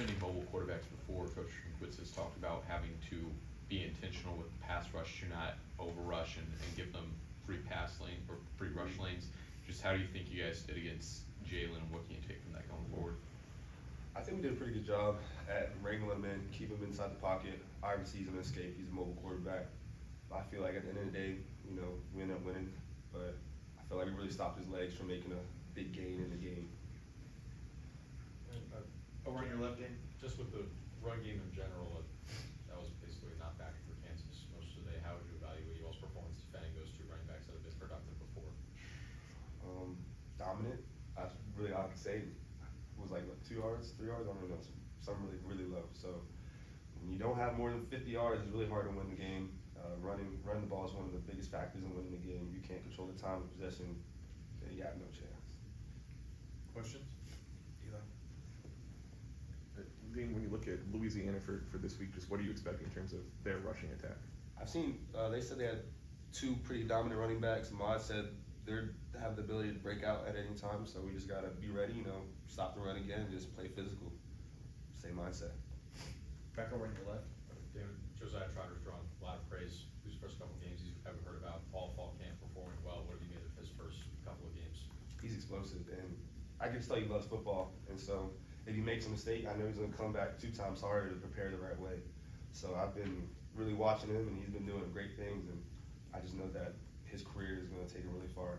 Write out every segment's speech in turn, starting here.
defending mobile quarterbacks before, Coach Schmitz has talked about having to be intentional with pass rush to not over rush and give them free pass lane or free rush lanes. Just how do you think you guys did against Jalen? What can you take from that going forward? I think we did a pretty good job at wrangling him in, keep him inside the pocket. I already sees him escape. He's a mobile quarterback. I feel like at the end of the day, we end up winning. But I feel like we really stopped his legs from making a big gain in the game. Over on your left, Dane? Just with the run game in general, that was basically not back for Kansas most of the day. How would you evaluate you all's performance defending those two running backs that have been productive before? Dominant. That's really all I can say. It was like, what, 2 yards, 3 yards? I don't know. Something really, really low. So when you don't have more than 50 yards, it's really hard to win the game. Running the ball is one of the biggest factors in winning the game. You can't control the time of possession, then you have no chance. Questions? Eli? Dean, when you look at Louisiana for this week, just what do you expect in terms of their rushing attack? I've seen, they said they had 2 pretty dominant running backs. Mod said they have the ability to break out at any time, so we just got to be ready, stop the run again and just play physical. Same mindset. Back over on your left? David, Josiah Trotter's drawn a lot of praise these first couple of games he's ever heard about. Fall camp performing well. What have you made of his first couple of games? He's explosive, and I can just tell he loves football. And so if he makes a mistake, I know he's going to come back 2 times harder to prepare the right way. So I've been really watching him, and he's been doing great things, and I just know that his career is going to take him really far.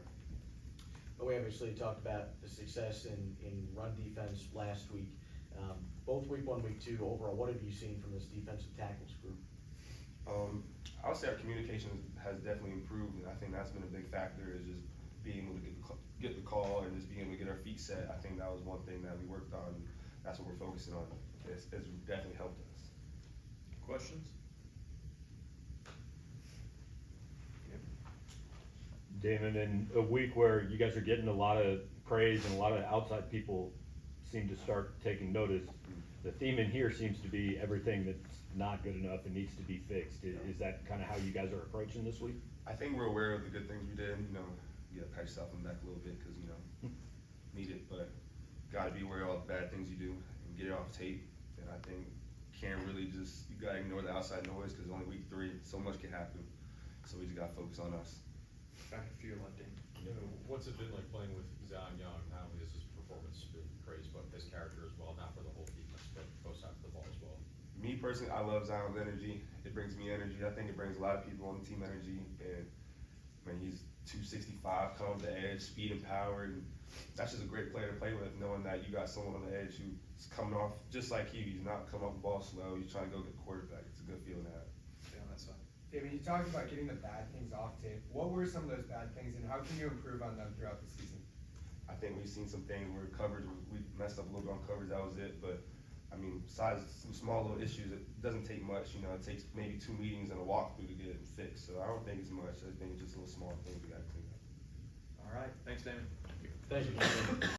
But we obviously talked about the success in run defense last week. Both week 1, week 2, overall, what have you seen from this defensive tackles group? I would say our communication has definitely improved, and I think that's been a big factor, is just being able to get the call and just being able to get our feet set. I think that was one thing that we worked on, and that's what we're focusing on. It's definitely helped us. Questions? Damon, in a week where you guys are getting a lot of praise and a lot of outside people seem to start taking notice, the theme in here seems to be everything that's not good enough and needs to be fixed. Is that kind of how you guys are approaching this week? I think we're aware of the good things we did. You got to pat yourself on the back a little bit because, need it, but got to be aware of all the bad things you do and get it off tape. And I think you got to ignore the outside noise because only week 3, so much can happen. So we just got to focus on us. Back to your left, Dane. What's it been like playing with Zion Young? Not only has his performance been praised, but his character as well, not for the whole defense, but both sides of the ball as well. Me personally, I love Zion's energy. It brings me energy. I think it brings a lot of people on the team energy. And he's 265, comes to the edge, speed and power. And that's just a great player to play with, knowing that you got someone on the edge who's coming off just like you. He's not coming off the ball slow. He's trying to go get the quarterback. It's a good feeling to have. Stay on that side. David, you talked about getting the bad things off tape. What were some of those bad things, and how can you improve on them throughout the season? I think we've seen some things where coverage, we messed up a little bit on coverage, that was it. But, besides some small little issues, it doesn't take much. It takes maybe 2 meetings and a walkthrough to get it fixed. So I don't think it's much. I think it's just little small things we got to clean up. All right. Thanks, Damon. Thank you.